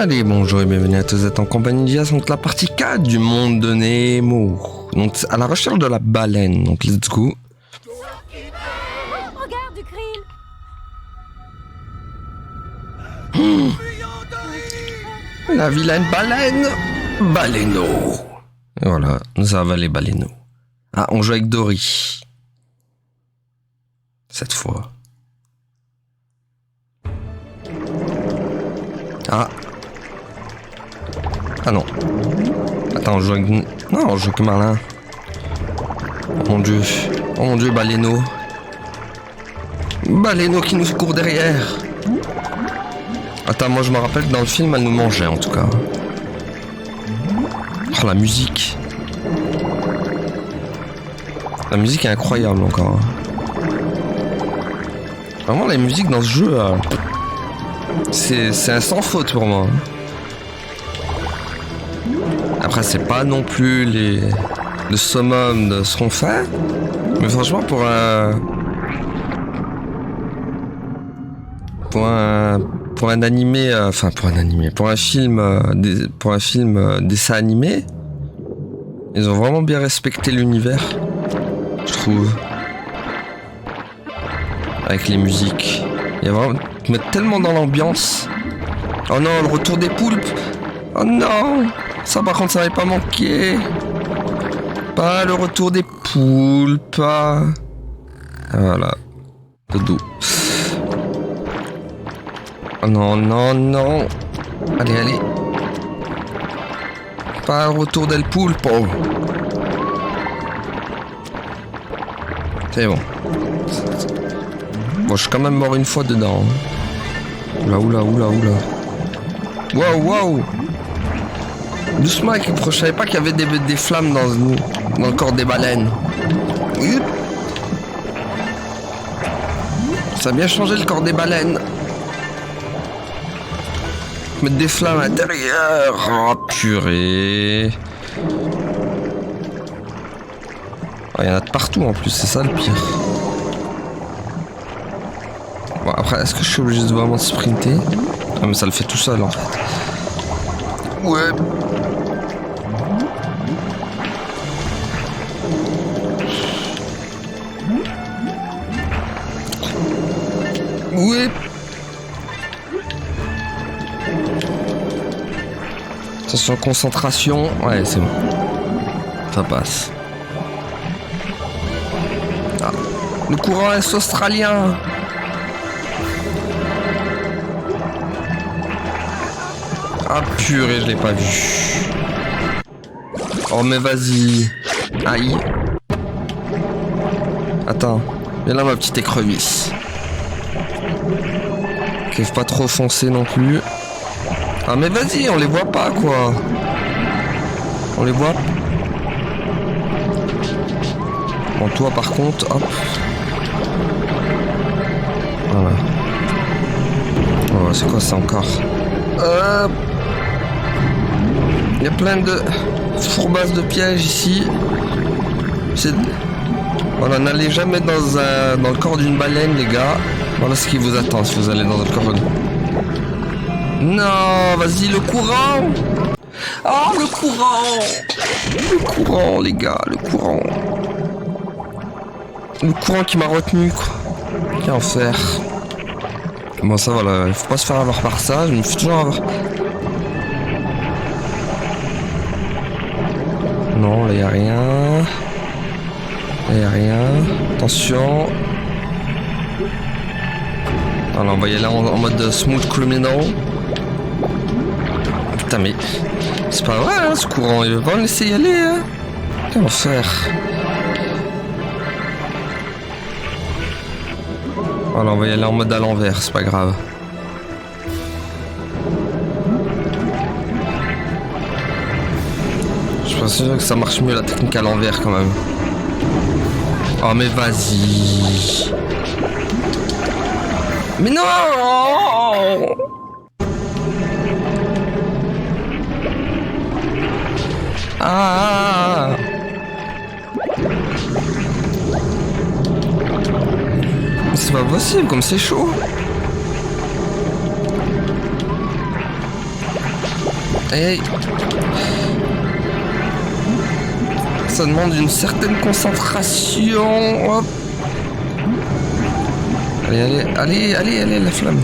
Allez, bonjour et bienvenue à tous, vous êtes en compagnie de Diaz, donc la partie 4 du monde de Nemo. Donc à la recherche de la baleine, donc let's go. Regarde du krill. La vilaine baleine, Baleineau. Et voilà, nous avons les Baleineaux. Ah, on joue avec Dory. Cette fois. Ah. Ah non. Attends, on joue avec... Non, on joue avec Marlin. Oh mon dieu, Baleineau. Baleineau qui nous court derrière. Attends, moi je me rappelle que dans le film, elle nous mangeait en tout cas. Oh, la musique. La musique est incroyable encore. Vraiment, la musique dans ce jeu, c'est un sans faute pour moi. Après, c'est pas non plus le summum de ce qu'on fait. Mais franchement, pour un animé, pour un film dessin animé, ils ont vraiment bien respecté l'univers, je trouve. Avec les musiques, il y a vraiment, ils mettent tellement dans l'ambiance. Oh non, le retour des poulpes. Oh non, ça par contre ça n'avait pas manqué. Pas le retour des poulpes. Voilà, dodo. Oh non, non, non. Allez, allez. Pas le retour del pulpo. C'est bon. Bon, je suis quand même mort une fois dedans. Oula, oula, oula, oula. Wow, wow. Doucement, je savais pas qu'il y avait des flammes dans le corps des baleines. Ça a bien changé le corps des baleines. Mettre des flammes à l'intérieur. Oh purée. Il y en a de partout en plus, c'est ça le pire. Bon, après, est-ce que je suis obligé de vraiment sprinter? Ah, mais ça le fait tout seul en fait. Ouais. Ouais. Attention, concentration. Ouais, c'est bon. Ça passe. Ah. Le courant est australien. Ah purée, je l'ai pas vu. Oh mais vas-y. Aïe. Attends. Viens là ma petite écrevisse. Ok, faut pas trop foncer non plus. Ah mais vas-y, on les voit pas quoi. On les voit. Bon toi par contre, hop. Voilà. Oh, c'est quoi ça encore? Il y a plein de fourbasses de pièges ici. Voilà, n'allez jamais dans le corps d'une baleine, les gars. Voilà ce qui vous attend si vous allez dans le corps d'une... Non, vas-y, le courant. Oh, le courant. Le courant, les gars, le courant. Le courant qui m'a retenu, quoi. Quel enfer. Bon, ça va, là, il faut pas se faire avoir par ça. Je me fais toujours avoir... Non, là, y a rien. Là, y a rien. Attention. Alors, on va y aller en mode smooth criminal. Putain, mais... C'est pas vrai, hein, ce courant. Il veut pas me laisser y aller, hein. Quel enfer. Alors, on va y aller en mode à l'envers, c'est pas grave. Je pense que ça marche mieux la technique à l'envers quand même. Oh mais vas-y. Mais non. Ah. C'est pas possible comme c'est chaud. Hey. Ça demande une certaine concentration. Hop. Allez, la flamme.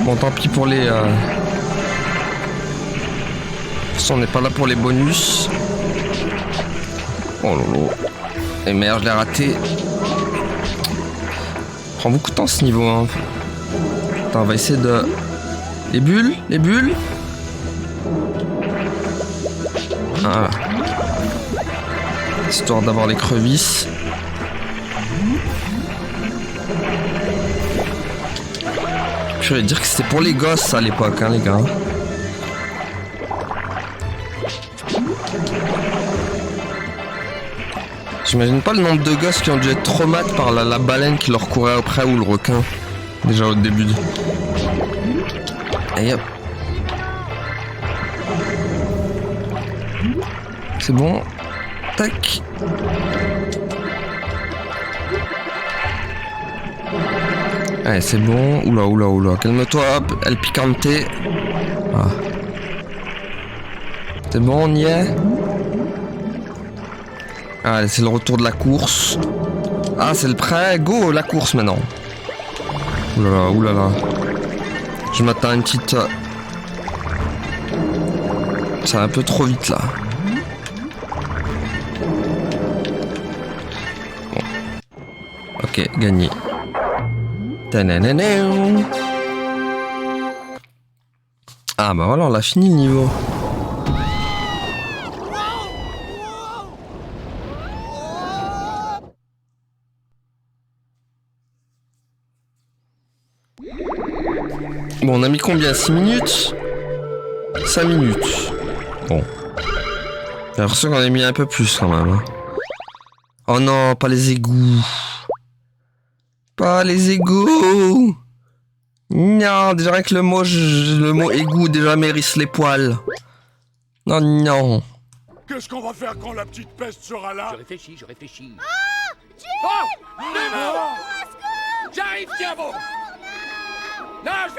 Bon, tant pis pour les... De toute façon, on n'est pas là pour les bonus. Oh lolo. Et merde, je l'ai raté. Prend beaucoup de temps ce niveau. Hein. Attends, on va essayer de... Les bulles. Voilà. Histoire d'avoir les crevisses. Je vais dire que c'était pour les gosses à l'époque, hein, les gars. J'imagine pas le nombre de gosses qui ont dû être traumatisés par la baleine qui leur courait après ou le requin. Déjà au début. Et hop. C'est bon. Tac. Allez, c'est bon. Oula. Calme-toi, hop. El Picante. Ah. C'est bon, on y est. Allez, c'est le retour de la course. Ah, c'est le prêt. Go, la course maintenant. Oulala. Je m'attends à une petite... Ça va un peu trop vite, là. Bon. Ok, gagné. Ah bah voilà, on a fini le niveau. Bon, on a mis combien? 6 minutes? 5 minutes. Bon. J'ai l'impression qu'on a mis un peu plus quand même. Hein. Oh non, pas les égouts. Pas les égouts. Non, déjà avec le mot égout déjà mérisse les poils. Non. Qu'est-ce qu'on va faire quand la petite peste sera là? Je réfléchis. Oh Nemo! J'arrive, Thiago! Nage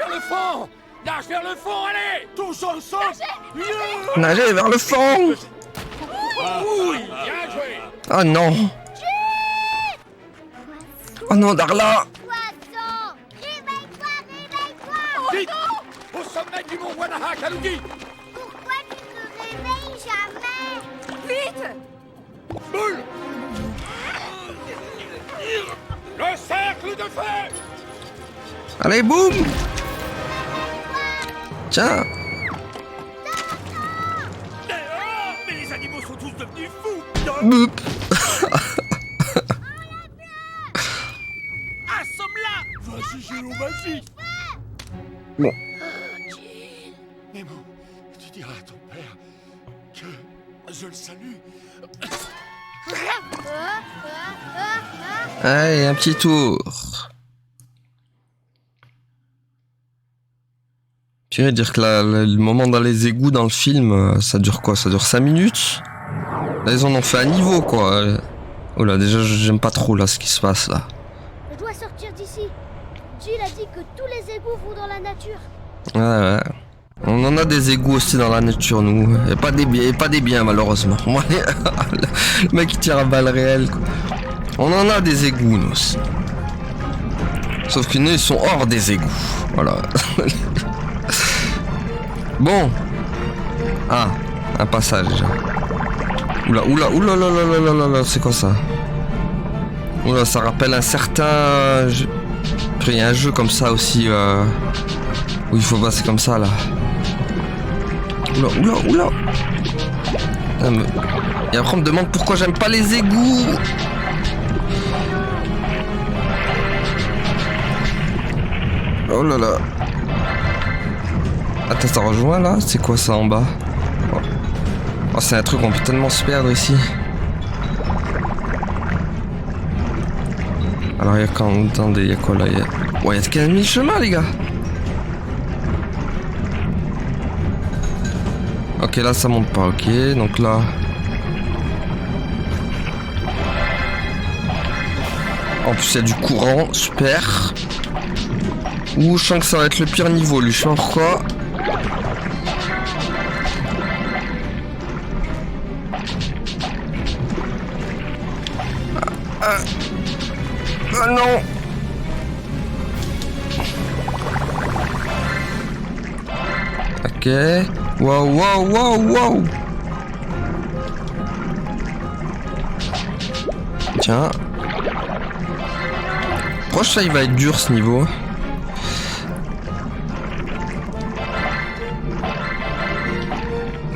vers le fond, allez! Tous ensemble! Nagez vers le fond! Oui, bien joué! Oh non! Oh non, Darla! Vite! Au sommet du mont Wanaha, Kalugi! Pourquoi tu te réveilles jamais? Vite! Boule! Le cercle de feu! Allez, boum! Tiens! Mais les animaux sont tous devenus fous! Boop! Assomme-la! Vas-y, Géo, vas-y! Bon. Nemo, tu diras à ton père que je le salue. Allez, un petit tour. Je vais dire que le moment dans les égouts dans le film, ça dure quoi? Ça dure 5 minutes? Là, ils en ont fait un niveau, quoi. Oh là, déjà, j'aime pas trop, là, ce qui se passe, là. Je dois sortir d'ici. Jill a dit que tous les égouts vont dans la nature. Ouais. On en a des égouts aussi dans la nature, nous. Et pas des biens, malheureusement. Le mec, il tire à balles réelles, quoi. On en a des égouts, nous aussi. Sauf que nous, ils sont hors des égouts. Voilà. Bon. Ah, un passage déjà. Oula, c'est quoi ça? Oula, ça rappelle un certain... Il y a un jeu comme ça aussi, où il faut passer comme ça, là. Oula. Et après, on me demande pourquoi j'aime pas les égouts. Oh là là. Attends, ça rejoint là? C'est quoi ça en bas? Oh, c'est un truc, on peut tellement se perdre ici. Alors, il y a quand... Attendez, il y a quoi là? Ouais, il y a 15 000 chemins, les gars. Ok, là, ça monte pas. Ok, donc là... En plus, il y a du courant. Super. Ouh, je sens que ça va être le pire niveau, lui. Je sais pas pourquoi. Oh non. Ok. Wow, wow, wow, wow. Tiens. Proche, ça, il va être dur, ce niveau.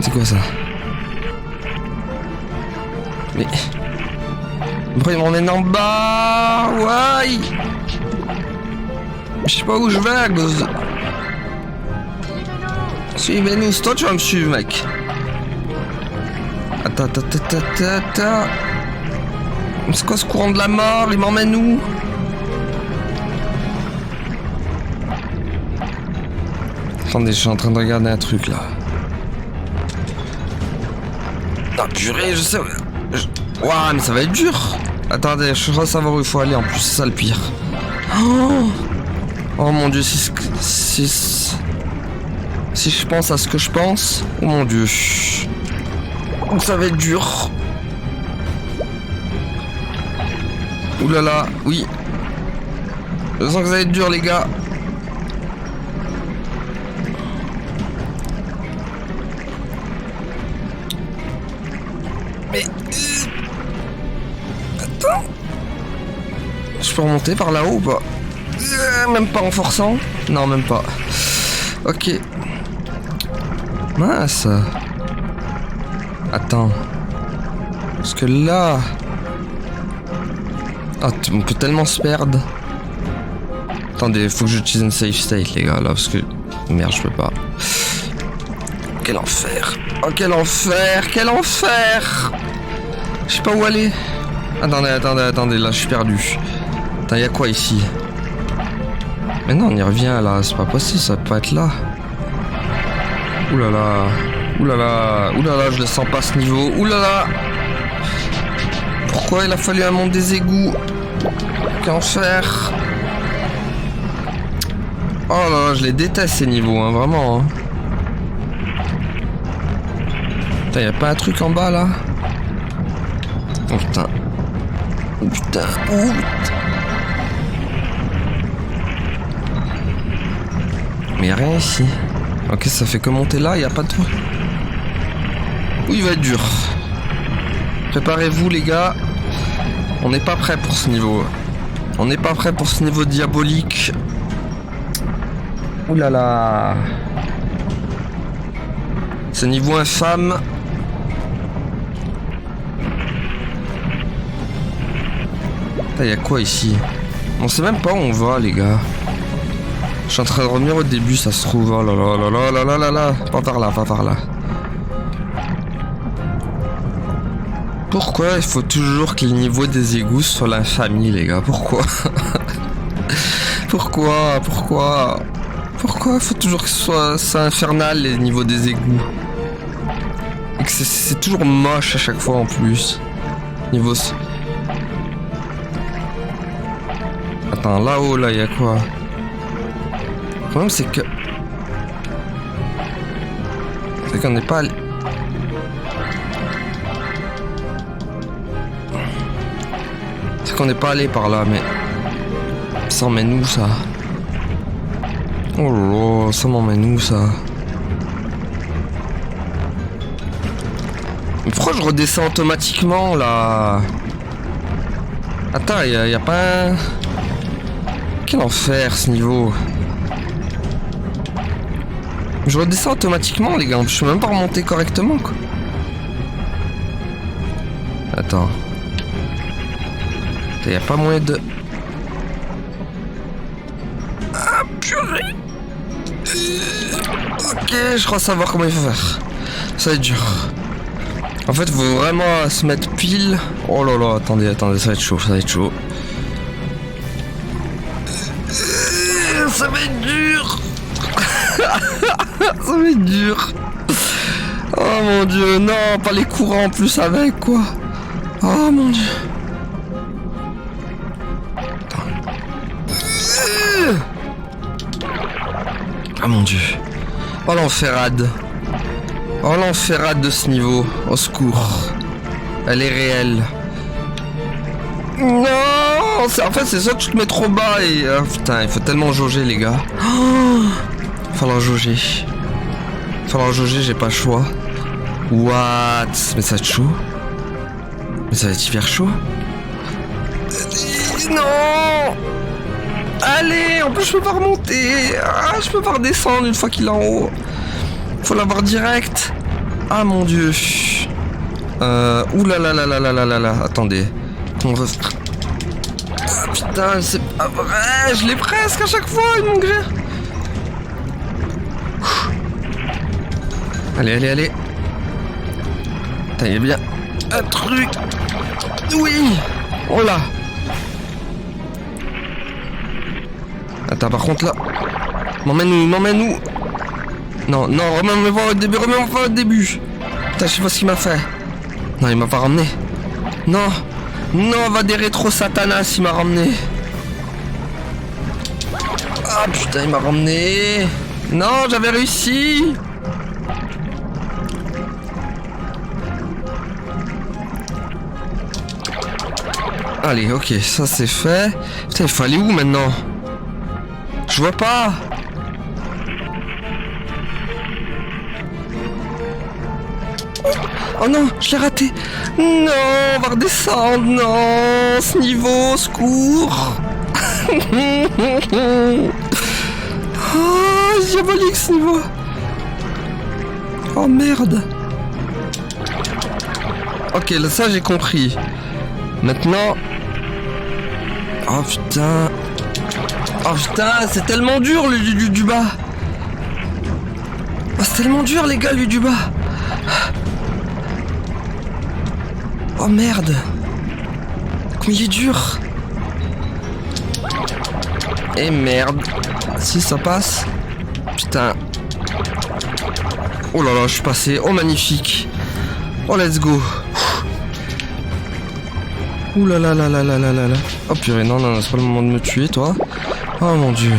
C'est quoi ça? Mais... Pourquoi il m'emmène en bas? Ouais. Je sais pas où je vais à cause de... Suivez-nous, toi tu vas me suivre, mec. Attends. C'est quoi ce courant de la mort? Il m'emmène où? Attendez, je suis en train de regarder un truc là. Ah purée, je sais... Ouah, mais ça va être dur. Attendez, je crois savoir où il faut aller en plus, c'est ça le pire. Oh mon dieu, si je pense à ce que je pense, oh mon dieu. Ça va être dur. Ouh là là, oui. Je sens que ça va être dur les gars. Mais... Attends. Je peux remonter par là-haut ou pas? Même pas en forçant? Non, même pas. Ok. Mince. Attends. Parce que là... Ah, on peut tellement se perdre. Attendez, faut que j'utilise une safe state, les gars, là, parce que... Merde, je peux pas. Quel enfer. Oh, quel enfer. Quel enfer. Je sais pas où aller. Attendez, là, je suis perdu. Attends, y'a quoi ici? Mais non, on y revient, là. C'est pas possible, ça peut pas être là. Oulala. Oulala, je le sens pas ce niveau. Oulala. Pourquoi il a fallu un monde des égouts? Qu'enfer. Oh là là, je les déteste ces niveaux, hein, vraiment. Hein. Putain, y'a pas un truc en bas là? Oh putain. Oh putain. Oh. Mais y'a rien ici. Ok, ça fait que monter là, y'a pas de... Oui, il va être dur. Préparez-vous les gars. On n'est pas prêt pour ce niveau. On n'est pas prêt pour ce niveau diabolique. Ouh là là. Ce niveau infâme. Il y a quoi ici? On sait même pas où on va les gars. Je suis en train de revenir au début, ça se trouve. Oh là là là là là là là. Pas par là, pas par là. Pourquoi il faut toujours que le niveau des égouts soit l'infamie, les gars? Pourquoi? Pourquoi il faut toujours que ce soit ça infernal, les niveaux des égouts? Et que c'est toujours moche à chaque fois en plus. Niveau... Attends, là-haut, là, il y a quoi? Le problème, c'est que... C'est qu'on n'est pas... C'est qu'on n'est pas allé par là, mais... Ça m'emmène où, ça? Oh là là, ça m'emmène où, ça? Mais pourquoi je redescends automatiquement, là? Attends, y a pas un... Quel enfer, ce niveau. Je redescends automatiquement, les gars. Je peux même pas remonter correctement, quoi. Attends. Y a pas moyen de... Ah, purée. Ok, je crois savoir comment il faut faire. Ça va être dur. En fait, faut vraiment se mettre pile... Oh là là, attendez, ça va être chaud, Ça va être dur. Ça va être dur. Oh mon dieu, non, pas les courants en plus avec, quoi. Oh mon dieu. Ah mon dieu. Oh l'enferrade. Oh l'enferrade de ce niveau. Au secours. Elle est réelle. Non. Non, en fait, c'est ça que tu te mets trop bas et... putain, il faut tellement jauger, les gars. Oh, falloir jauger. Falloir jauger, j'ai pas le choix. What? Mais ça va être chaud. Mais ça va être hyper chaud. Non! Allez, en plus je peux pas remonter. Ah, je peux pas redescendre une fois qu'il est en haut. Faut l'avoir direct. Ah mon dieu. Ouh là là là là là là là là. Attendez. On va... Ah, putain, c'est pas vrai. Je l'ai presque à chaque fois, mon gré. Allez, allez, allez. Putain, il y a bien un truc. Oui. Oh là. Attends, par contre là. M'emmène où? Non, non, remets-moi au début. Putain, je sais pas ce qu'il m'a fait. Non, il m'a pas ramené. Non. Non, va des rétro Satanas, il m'a ramené. Ah putain, il m'a ramené. Non, j'avais réussi. Allez, ok, ça c'est fait. Putain, il faut aller où maintenant? Je vois pas. Oh non, je l'ai raté. Non, on va redescendre. Non, ce niveau, secours. Oh, diabolique ce niveau. Oh merde. Ok, là ça j'ai compris. Maintenant... Oh putain. Oh putain, c'est tellement dur lui du bas. Oh, c'est tellement dur les gars lui du bas. Oh merde. Comme il est dur. Et merde. Si ça passe. Putain. Oh là là, je suis passé. Oh magnifique. Oh let's go. Ouh là là là là là là là là. Oh purée, non, non, c'est pas le moment de me tuer, toi. Oh mon dieu.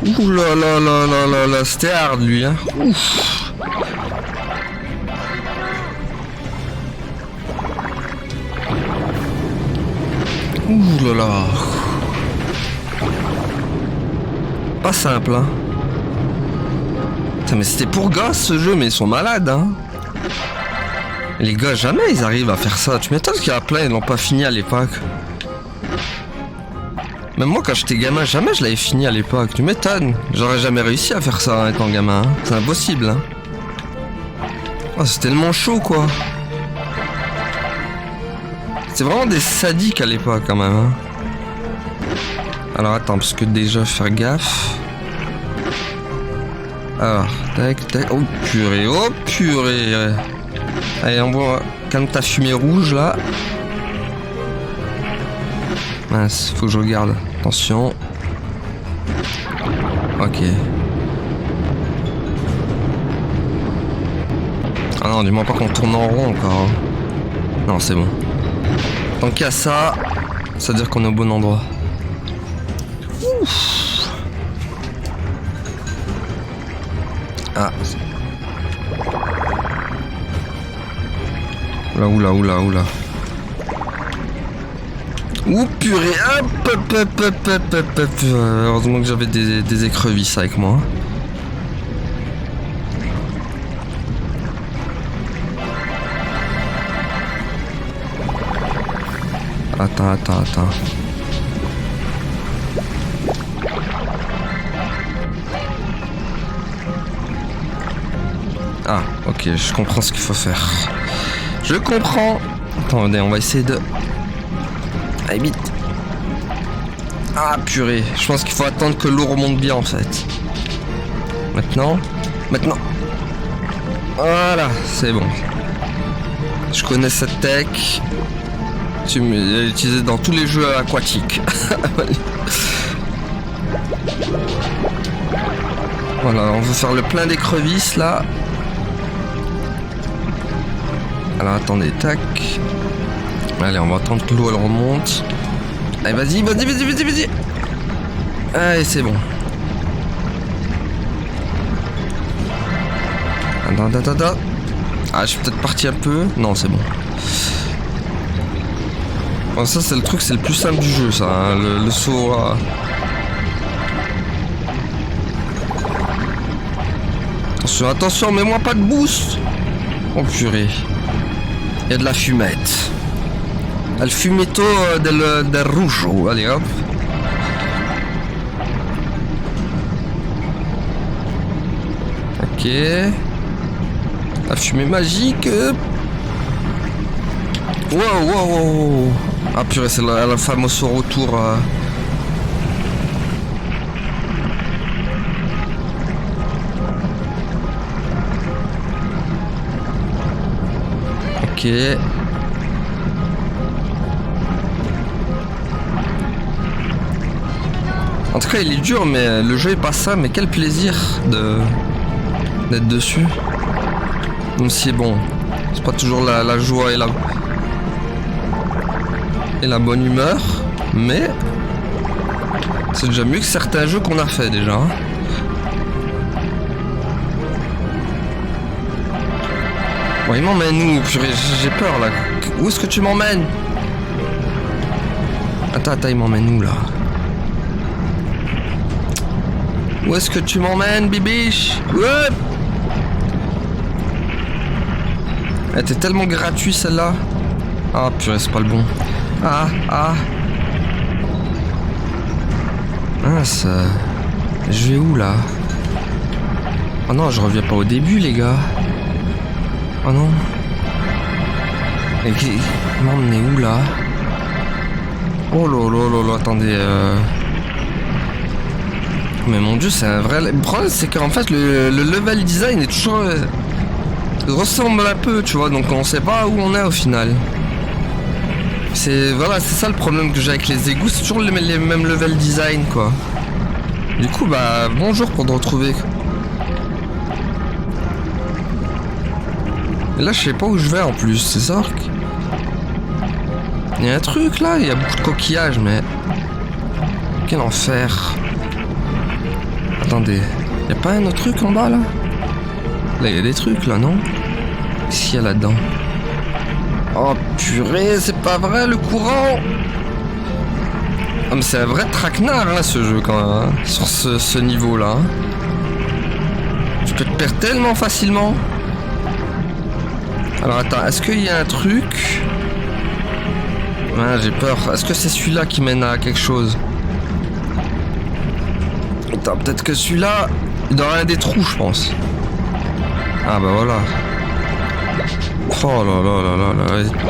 Ouh là là là là là là, c'était hard lui, hein. Ouf. Ouh là là. Pas simple, hein. Putain, mais c'était pour gosses ce jeu, mais ils sont malades, hein. Les gars, jamais ils arrivent à faire ça. Tu m'étonnes qu'il y a plein, ils l'ont pas fini à l'époque. Même moi, quand j'étais gamin, jamais je l'avais fini à l'époque. Tu m'étonnes. J'aurais jamais réussi à faire ça hein, étant gamin. Hein. C'est impossible. Hein. Oh, c'est tellement chaud, quoi. C'est vraiment des sadiques à l'époque, quand même. Hein. Alors, attends, parce que déjà, faire gaffe. Alors, tac, tac. Oh, purée, oh, purée. Allez, envoie, calme ta fumée rouge là. Mince, faut que je regarde. Attention. Ok. Ah non, dis-moi pas qu'on tourne en rond encore. Non, c'est bon. Tant qu'il y a ça, ça veut dire qu'on est au bon endroit. Ouf. Ah. Oula, oula, oula. Ouh purée, hop. Heureusement que j'avais des écrevisses avec moi. Attends. Ah, ok, je comprends ce qu'il faut faire. Je comprends. Attendez, on va essayer de... Allez, vite. Ah, purée. Je pense qu'il faut attendre que l'eau remonte bien, en fait. Maintenant. Voilà, c'est bon. Je connais cette tech. Tu l'as utilisée dans tous les jeux aquatiques. Voilà, on veut faire le plein d'écrevisses, là. Alors attendez, tac. Allez, on va attendre que l'eau elle remonte. Allez, vas-y. Allez, c'est bon. Attends. Ah, je suis peut-être parti un peu. Non, c'est bon. Bon, ça c'est le truc, c'est le plus simple du jeu, ça, hein, le saut. Attention, attention, mets-moi pas de boost. Oh purée. Il y a de la fumette. El fumetto del rouge. Allez hop. Ok. La fumée magique. Wow, wow, wow. Ah purée, c'est la fameuse retour. Ok. En tout cas, il est dur, mais le jeu est pas ça. Mais quel plaisir d'être dessus. Même si bon, c'est pas toujours la joie et la bonne humeur, mais c'est déjà mieux que certains jeux qu'on a fait déjà. Hein. Bon, il m'emmène où? Purée, j'ai peur là. Où est-ce que tu m'emmènes? Attends, il m'emmène où là? Où est-ce que tu m'emmènes, bibiche? Ouais. Elle était tellement gratuite celle-là. Ah purée, c'est pas le bon. Ah. Mince. Je vais où là? Oh non, je reviens pas au début les gars. Oh non. Il m'emmenait où là? Oh là, attendez. Mais mon dieu, c'est un vrai... Le problème c'est qu'en fait le level design est toujours... Il ressemble un peu, tu vois, donc on sait pas où on est au final. C'est ça le problème que j'ai avec les égouts, c'est toujours les mêmes level design quoi. Du coup bah bonjour pour te retrouver. Et là je sais pas où je vais en plus, c'est ça. Il y a un truc là, il y a beaucoup de coquillages mais... Quel enfer. Attendez, y a pas un autre truc en bas là? Là il y a des trucs là non? Qu'est-ce qu'il y a là-dedans? Oh purée, c'est pas vrai le courant! Ah mais c'est un vrai traquenard hein, ce jeu quand même, hein, sur ce niveau là. Hein. Tu peux te perdre tellement facilement. Alors attends, est-ce qu'il y a un truc? Ouais, j'ai peur. Est-ce que c'est celui-là qui mène à quelque chose? Attends, peut-être que celui-là, il doit y avoir des trous je pense. Ah bah voilà. Oh là,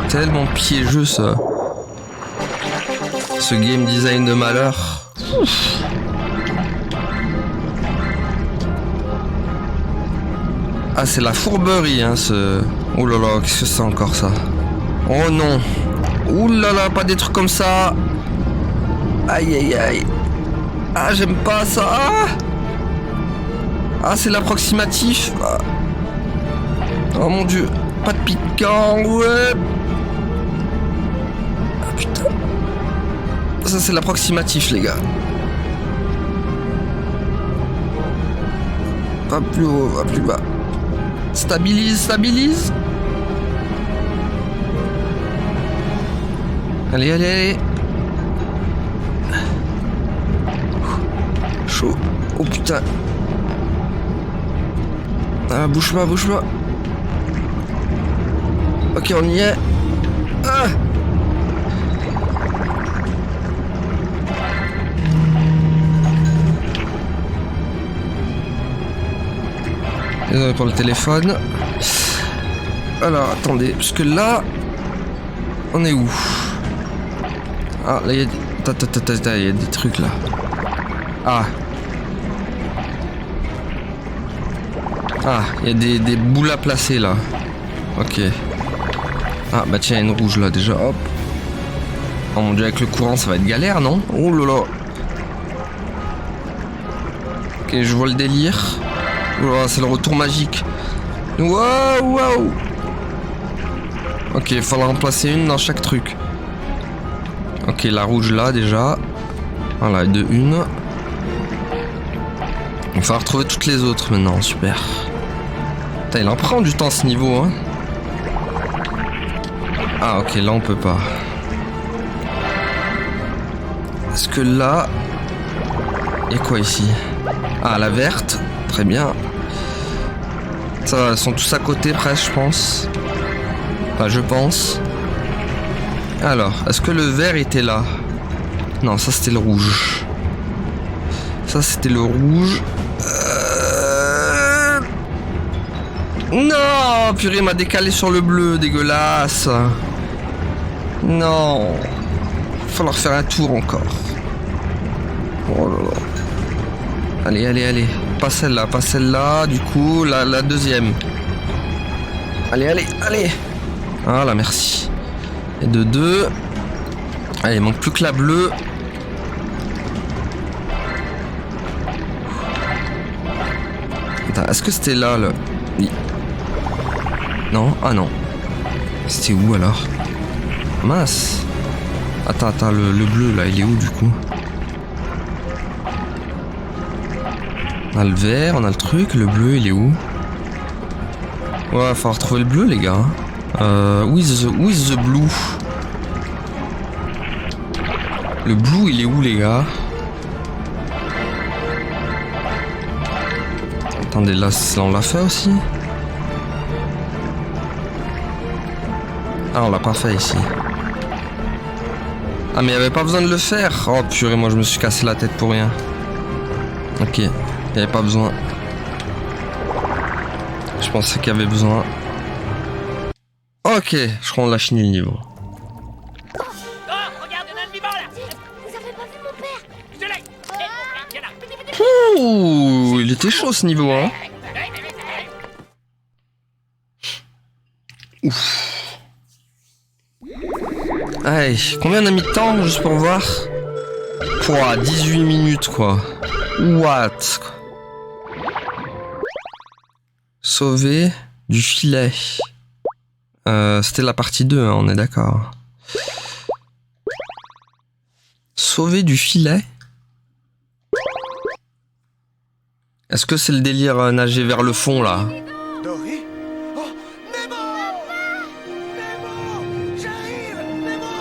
tellement piégeux ce game design de malheur. Ouf. Ah c'est la fourberie hein ce... Oh là là, qu'est-ce que c'est encore ça? Oh non. Ouh là là, pas des trucs comme ça. Aïe. Ah j'aime pas ça. Ah c'est l'approximatif. Oh mon dieu. Pas de piquant, ouais. Ah putain. Ça c'est l'approximatif les gars. Va plus haut, va plus bas. Stabilise. Allez. Chaud. Oh putain. Ah bouge pas. Ok, on y est. Ah désolé pour le téléphone. Alors, attendez, parce que là... On est où? Ah, là, il y a... il y a des trucs, là. Ah, il y a des boules à placer, là. Ok. Ah bah tiens, une rouge là déjà, hop. Oh mon dieu, avec le courant ça va être galère non? Oh là là. Ok, je vois le délire. Oh là, c'est le retour magique. Wow. Ok, il faudra en placer une dans chaque truc. Ok, la rouge là déjà. Voilà, de une. Il va retrouver toutes les autres maintenant, super. Putain, il en prend du temps ce niveau hein. Ah ok, là on peut pas. Est-ce que là... Et quoi ici? Ah, la verte. Très bien. Ça va, ils sont tous à côté presque, je pense. Enfin, je pense. Alors, est-ce que le vert était là? Non, ça c'était le rouge. Ça c'était le rouge. Non, purée, il m'a décalé sur le bleu, dégueulasse. Non. Il va falloir faire un tour encore. Oh là là. Allez, allez, allez. Pas celle-là, du coup, la deuxième. Allez, allez, allez. Voilà, merci. Et de 2. Allez, il manque plus que la bleue. Attends, est-ce que c'était là, le... Oui. Non? Ah non. C'était où alors? Mince. Attends, le bleu là, il est où du coup? On a le vert, on a le truc, le bleu il est où? Ouais, il va falloir trouver le bleu les gars. Où is the blue? Le blue il est où les gars? Attendez, là on l'a fait aussi? Ah, on l'a pas fait ici. Ah, mais il n'y avait pas besoin de le faire. Oh purée, moi je me suis cassé la tête pour rien. Ok, il n'y avait pas besoin. Je pensais qu'il y avait besoin. Ok, je crois qu'on l'a fini le niveau. Oh, regarde, il y en a un vivant là. Vous avez pas vu mon père? Je l'ai. Viens là. Ouh, il était chaud ce niveau, hein. Ouf. Allez, combien on a mis de temps juste pour voir? Pouah, 18 minutes quoi. What? Sauver du filet. C'était la partie 2, hein, on est d'accord. Sauver du filet? Est-ce que c'est le délire nager vers le fond là? Dory? Oh, Nemo! Nemo! J'arrive! Nemo!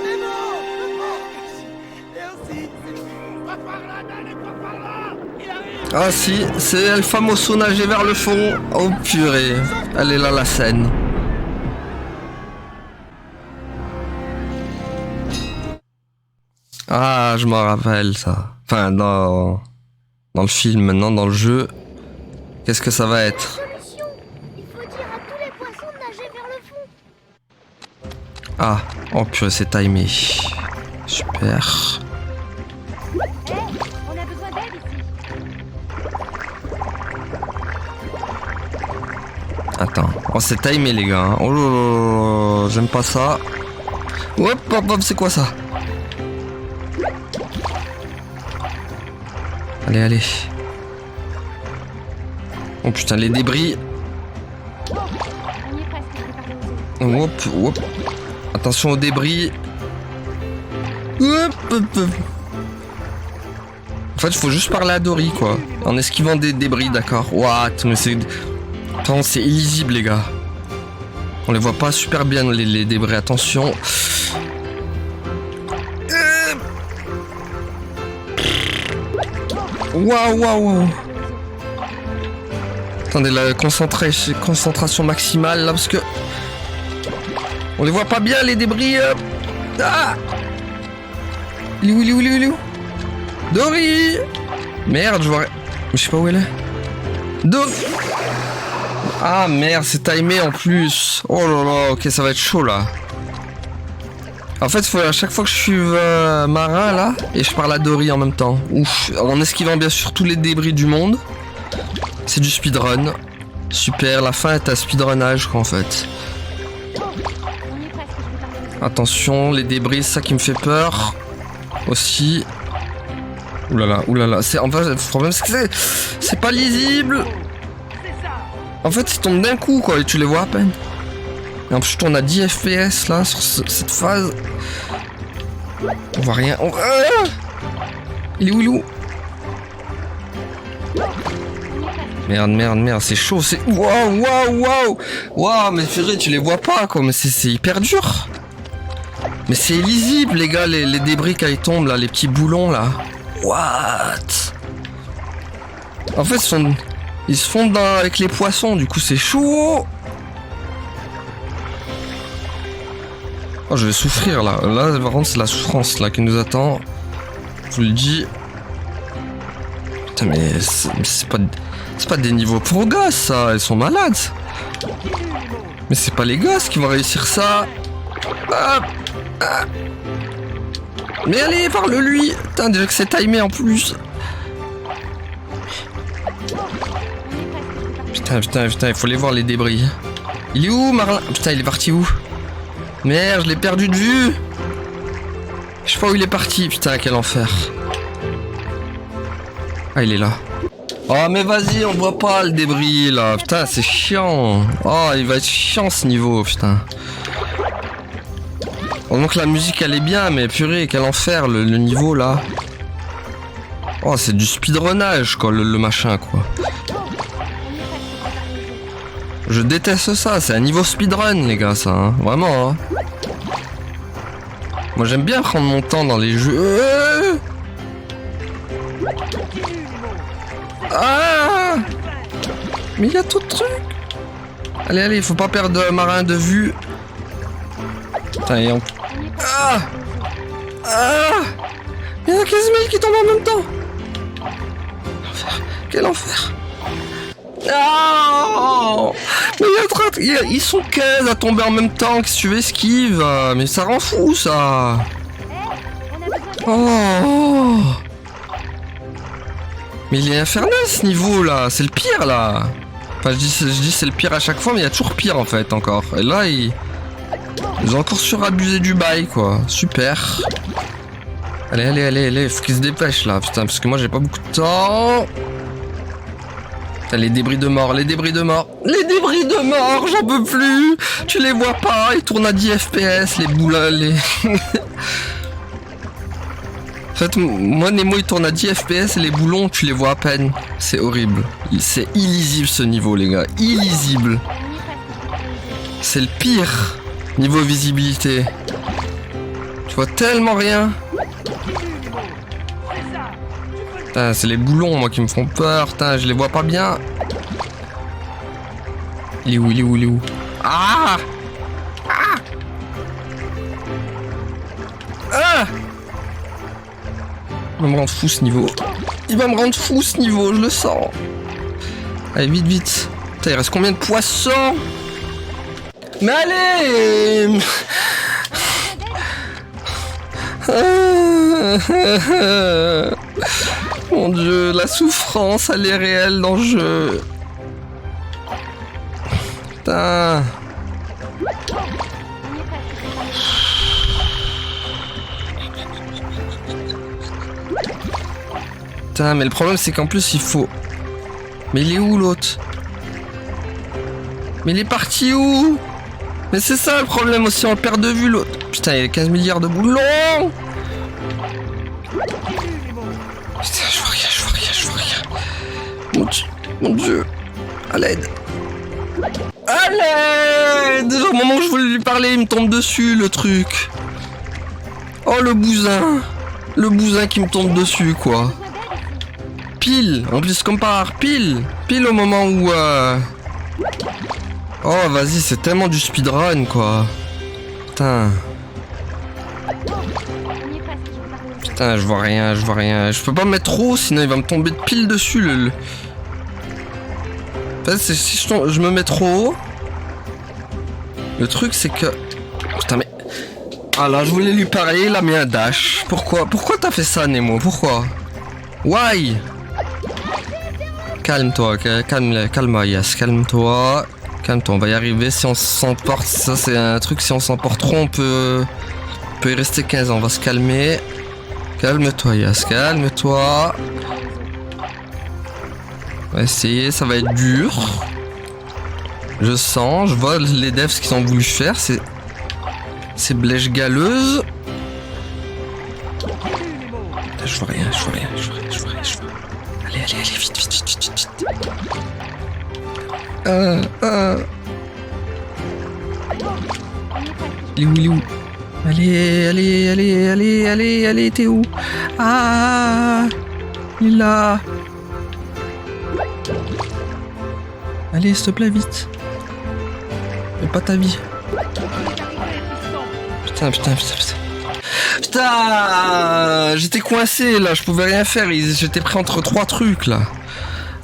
Nemo! Merci! Pas par là, n'allez pas par là. Il arrive. Ah si, c'est El Famoso nager vers le fond. Oh purée, elle est là la scène. Ah, je m'en rappelle ça. Enfin, dans le film, maintenant dans le jeu. Qu'est-ce que ça va être? Solution. Il faut dire à tous les poissons de nager vers le fond. Ah, oh purée, c'est timé. Super. On a besoin d'aide ici. Attends, oh c'est timé les gars. Oh là là là, j'aime pas ça. Hop, hop, hop, c'est quoi ça? Allez, allez. Oh putain, les débris. On y est presque, je vais pas Hop, hop. Attention aux débris. Hop, hop, hop. En fait, il faut juste parler à Dory, quoi. En esquivant des débris, d'accord. What? Mais c'est... Attends, c'est illisible, les gars. On les voit pas super bien, les débris. Attention. Waouh, waouh, waouh. Attendez, la concentration maximale, là, parce que... On les voit pas bien, les débris. Ah! Il est où, il est où, il est où, il est où? Dory! Merde, je vois... Je sais pas où elle est. Dory! Ah, merde, c'est timé en plus. Oh là là, ok, ça va être chaud, là. En fait, il faut à chaque fois que je suis marin, là, et je parle à Dory en même temps. Ouf, en esquivant bien sûr tous les débris du monde. C'est du speedrun. Super, la fin est à speedrunnage, quoi, en fait. Attention, les débris, c'est ça qui me fait peur. Aussi. Oulala, oulala. En fait, le problème, c'est que c'est pas lisible. En fait, ils tombent d'un coup, quoi, et tu les vois à peine. Et en plus, je tourne à 10 FPS, là, sur cette phase. On voit rien. Ah, il est où, il est où? Merde, merde, merde, c'est chaud, c'est... Waouh, waouh, waouh. Waouh, mais purée, tu les vois pas, quoi, mais c'est hyper dur. Mais c'est illisible, les gars, les débris quand ils tombent, là, les petits boulons, là. What? En fait, ils se fondent avec les poissons, du coup, c'est chaud. Oh, je vais souffrir, là. Là, par contre, c'est la souffrance, là, qui nous attend. Je vous le dis. Putain, mais c'est pas des niveaux pour gosses, ça. Ils sont malades. Mais c'est pas les gosses qui vont réussir ça. Hop. Ah. Mais allez, parle lui. Putain, déjà que c'est timé en plus. Putain, il faut les voir les débris. Il est où, Marlin? Putain, il est parti où? Merde, je l'ai perdu de vue. Je sais pas où il est parti, putain, quel enfer. Ah, il est là. Oh, mais vas-y, on voit pas le débris, là. Putain, c'est chiant. Oh, il va être chiant, ce niveau, putain. Oh, donc la musique, elle est bien, mais purée, quel enfer, le niveau, là. Oh, c'est du speedrunnage, quoi, le machin, quoi. Je déteste ça, c'est un niveau speedrun, les gars, ça, hein. Vraiment, hein. Moi, j'aime bien prendre mon temps dans les jeux. Ah! Mais il y a tout de trucs. Allez, faut pas perdre Marin de vue. Putain, et on... Ah! Ah! Il y en a 15 000 qui tombent en même temps. Quel enfer. Non! Mais ils sont 15 à tomber en même temps, que si tu veux esquive. Mais ça rend fou, ça. Oh! Mais il est infernal ce niveau là, c'est le pire là. Enfin je dis c'est le pire à chaque fois, mais il y a toujours pire en fait encore. Et là ils ont encore surabusé du bail quoi, super. Allez, faut qu'ils se dépêchent là, putain, parce que moi j'ai pas beaucoup de temps. Putain, les débris de mort, j'en peux plus. Tu les vois pas, ils tournent à 10 FPS, les boules, les... En fait, moi, Nemo, il tourne à 10 FPS et les boulons, tu les vois à peine. C'est horrible. C'est illisible, ce niveau, les gars. Illisible. C'est le pire niveau visibilité. Tu vois tellement rien. Putain, c'est les boulons, moi, qui me font peur. Putain, je les vois pas bien. Il est où? Ah! Ah! Ah! Il va me rendre fou ce niveau. Je le sens. Allez, vite. Putain, il reste combien de poissons? Mais allez! Mon Dieu, la souffrance, elle est réelle dans le jeu. Putain. Putain, mais le problème c'est qu'en plus il faut... Mais il est où l'autre? Mais il est parti où? Mais c'est ça le problème aussi, on le perd de vue l'autre. Putain, il y a 15 milliards de boulons. Putain, je vois rien. Mon Dieu. À l'aide. Au moment où je voulais lui parler, il me tombe dessus le truc. Oh le bousin qui me tombe dessus quoi. Pile, en plus comme par pile au moment où oh vas-y, c'est tellement du speedrun quoi. Putain, je vois rien. Je peux pas me mettre trop, sinon il va me tomber de pile dessus En fait, c'est si je me mets trop haut. Le truc c'est que... Putain mais... Ah là, je voulais lui parler, il a mis un dash. Pourquoi t'as fait ça Nemo? Pourquoi? Why? Calme-toi, calme-toi, on va y arriver si on s'emporte. Ça c'est un truc, si on s'emporte trop on peut y rester 15 ans, on va se calmer. Calme-toi Yas, calme-toi. On va essayer, ça va être dur. Je sens, je vois les devs ce qu'ils ont voulu faire, c'est blèche galeuse. Je vois rien. Allez, vite. Il est où? Allez, allez, allez, allez, allez, allez, t'es où? Ah, il est là. Allez, s'il te plaît, vite. Fais pas ta vie. Putain, putain, putain, putain. Putain, j'étais coincé là, je pouvais rien faire. J'étais pris entre 3 trucs là.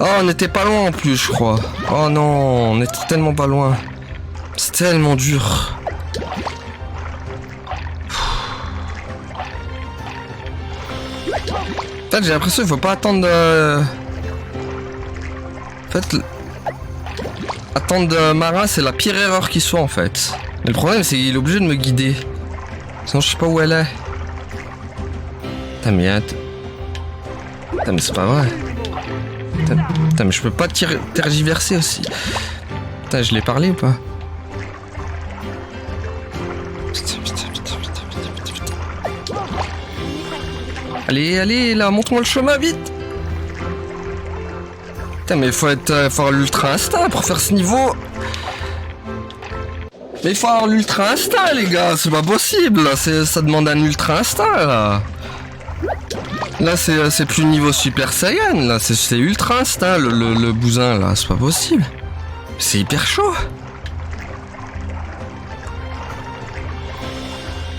Oh, on était pas loin en plus, je crois. Oh non, on était tellement pas loin. C'est tellement dur. En fait, j'ai l'impression qu'il faut pas attendre de... En fait, attendre Mara, c'est la pire erreur qui soit en fait. Mais le problème, c'est qu'il est obligé de me guider. Sinon, je sais pas où elle est. Putain, mais... Putain, mais c'est pas vrai. Putain, mais je peux pas tergiverser aussi. Putain, je l'ai parlé ou pas? Putain, putain, putain, putain, putain, putain. Allez, allez, là, montre-moi le chemin, vite. Putain, mais il faut avoir l'ultra instinct pour faire ce niveau. Mais il faut avoir l'ultra instinct, les gars, c'est pas possible, là. Ça demande un ultra instinct, là. Là, c'est plus niveau Super Saiyan, là, c'est ultra instinct, le bousin, là, c'est pas possible. C'est hyper chaud.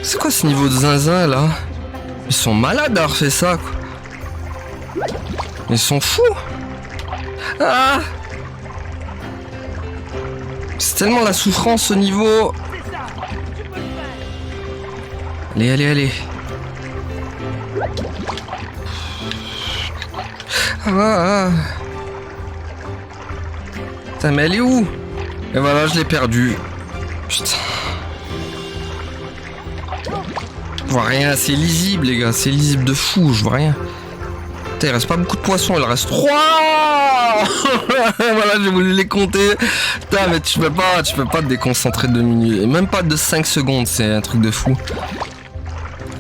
C'est quoi ce niveau de zinzin, là? Ils sont malades d'avoir fait ça, quoi. Ils sont fous. Ah! C'est tellement la souffrance, ce niveau. Allez, allez, allez. Ah. Putain, mais elle est où? Et voilà, je l'ai perdue. Putain. Je vois rien, c'est lisible, les gars. C'est lisible de fou, je vois rien. Putain, il reste pas beaucoup de poissons, il reste 3. Voilà, j'ai voulu les compter. Putain, mais tu peux pas te déconcentrer 2 minutes. Et même pas de 5 secondes, c'est un truc de fou.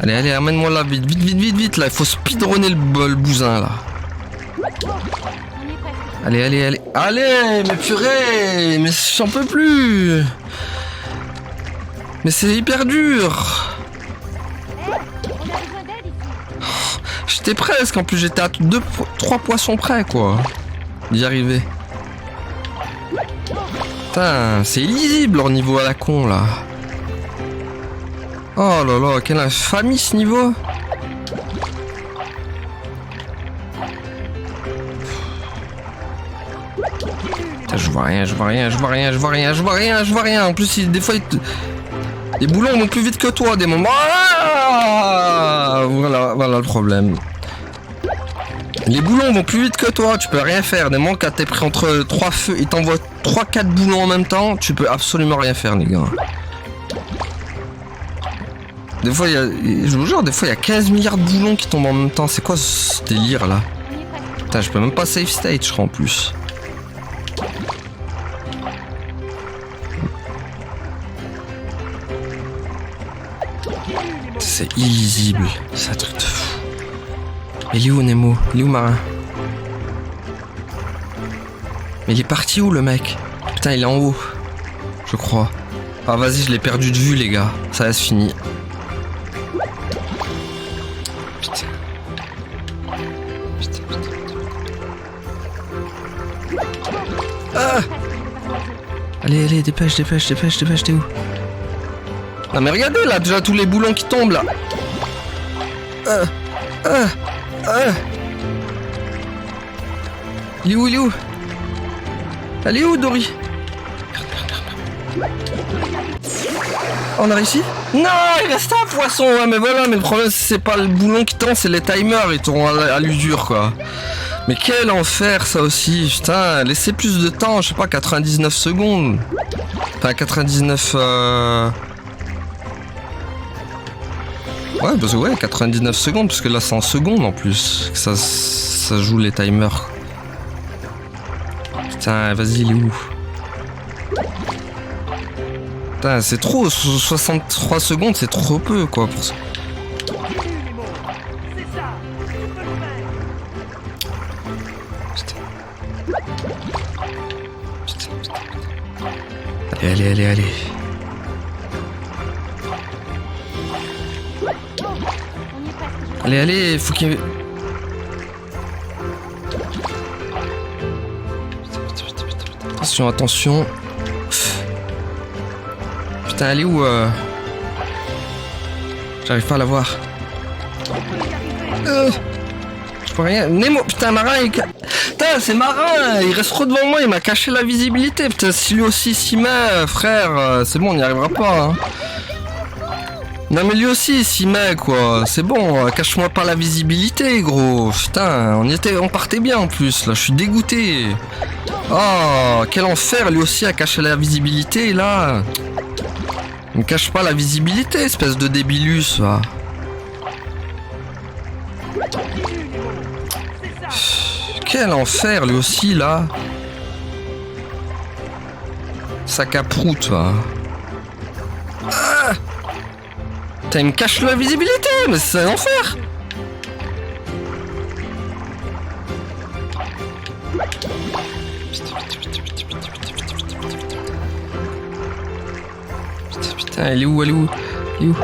Allez, allez, amène-moi là, vite, vite, vite, vite, vite, là. Il faut speedrunner le bousin, là. Allez, allez, allez. Allez, mais purée, mais j'en peux plus. Mais c'est hyper dur. J'étais presque, en plus j'étais à 3 poissons près, quoi. D'y arriver. Putain, c'est illisible leur niveau à la con, là. Oh là là, quelle infamie ce niveau. Putain, je vois rien, je vois rien, je vois rien, je vois rien, je vois rien, je vois rien. En plus, des fois, les boulons vont plus vite que toi, des moments. Ah, voilà le problème. Les boulons vont plus vite que toi, tu peux rien faire. Des moments, quand t'es pris entre 3 feux, ils t'envoient 3-4 boulons en même temps, tu peux absolument rien faire, les gars. Des fois, je vous jure, des fois, il y a 15 milliards de boulons qui tombent en même temps. C'est quoi ce délire, là? Putain, je peux même pas save state, je crois, en plus. C'est illisible, c'est un truc de fou. Mais il est où Nemo? Il est où Marin? Mais il est parti où le mec? Putain, il est en haut, je crois. Ah vas-y, je l'ai perdu de vue les gars, ça va se finir. Putain. Putain, putain, putain. Ah! Allez, allez, dépêche, dépêche, dépêche, dépêche, t'es où? Non mais regardez là, déjà tous les boulons qui tombent là. Il est où, il est où? Elle est où Dory? On a réussi? Non, il reste un poisson, ouais, mais voilà, mais le problème c'est pas le boulon qui tombe, c'est les timers, ils tombent à l'usure quoi. Mais quel enfer ça aussi, putain, laissez plus de temps, je sais pas, 99 secondes. Enfin 99... Ouais, parce que ouais, 99 secondes, parce que là c'est en secondes en plus, que ça joue les timers. Putain, vas-y, il est où? Putain, c'est trop, 63 secondes, c'est trop peu, quoi, pour ça. Putain. Putain, putain, putain. Allez, allez, allez, allez. Allez, allez, faut qu'il... Attention, attention. Putain, elle est où J'arrive pas à la voir. Je peux rien. Nemo, putain, Marin, putain, c'est Marin, il reste trop devant moi, il m'a caché la visibilité. Putain, si lui aussi s'y met, frère, c'est bon, on n'y arrivera pas. Hein. Non mais lui aussi il s'y met quoi, c'est bon, cache-moi pas la visibilité gros, putain, on partait bien en plus, là, je suis dégoûté. Oh, quel enfer, lui aussi a caché la visibilité, là. Ne cache pas la visibilité, espèce de débilus, va. Quel enfer, lui aussi, là. Sac à prout, va. Ah, putain, il me cache la visibilité, mais c'est un enfer. Putain, elle est où, elle est où? Elle est où?